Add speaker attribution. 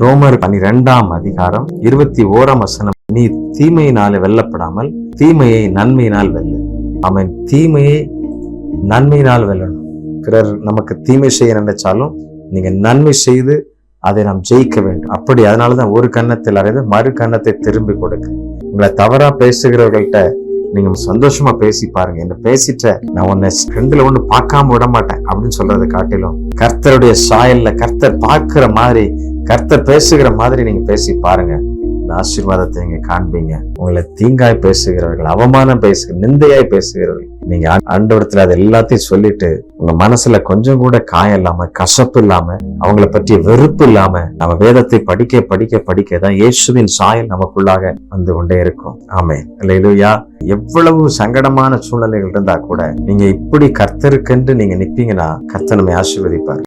Speaker 1: ரோமர் 12:21 நீ தீமையினாலே வெல்லப்படாமல் தீமையை நன்மையினால் வெல்லு. அவன் தீமையை நன்மையினால் வெல்லணும். பிறர் நமக்கு தீமை செய்ய நினைச்சாலும் நீங்க நன்மை செய்து அதை நாம் ஜெயிக்க வேண்டும். அப்படி அதனாலதான் ஒரு கன்னத்தில் அறைந்து மறு கன்னத்தை திரும்பி கொடுக்க. உங்களை தவறா பேசுகிறவர்கள்ட்ட நீங்க சந்தோஷமா பேசி பாருங்க. என்ன பேசிட்ட, நான் உன்னை ரெண்டுல ஒண்ணு பார்க்காம விட மாட்டேன் அப்படின்னு சொல்றதை காட்டிலும் கர்த்தருடைய சாயல்ல கர்த்தர் பார்க்கிற மாதிரி, கர்த்தர் பேசுகிற மாதிரி நீங்க பேசி பாருங்க. இந்த ஆசீர்வாதத்தை நீங்க காண்பீங்க. உங்களை தீங்காய் பேசுகிறவர்கள், அவமானம் நிந்தையாய் பேசுகிறவர்கள், நீங்க ஆண்டவரத்துல அது எல்லாத்தையும் சொல்லிட்டு உங்க மனசுல கொஞ்சம் கூட காயம் இல்லாம, கசப்பு இல்லாம, அவங்களை பற்றிய வெறுப்பு இல்லாம நம்ம வேதத்தை படிக்க படிக்க படிக்க தான் இயேசுவின் சாயல் நமக்குள்ளாக வந்து கொண்டே இருக்கும். ஆமென். அல்லேலூயா. எவ்வளவு சங்கடமான சூழ்நிலைகள் இருந்தா கூட நீங்க இப்படி கர்த்தருக்கென்று நீங்க நிப்பீங்கன்னா கர்த்தர் நம்மை ஆசீர்வதிப்பார்.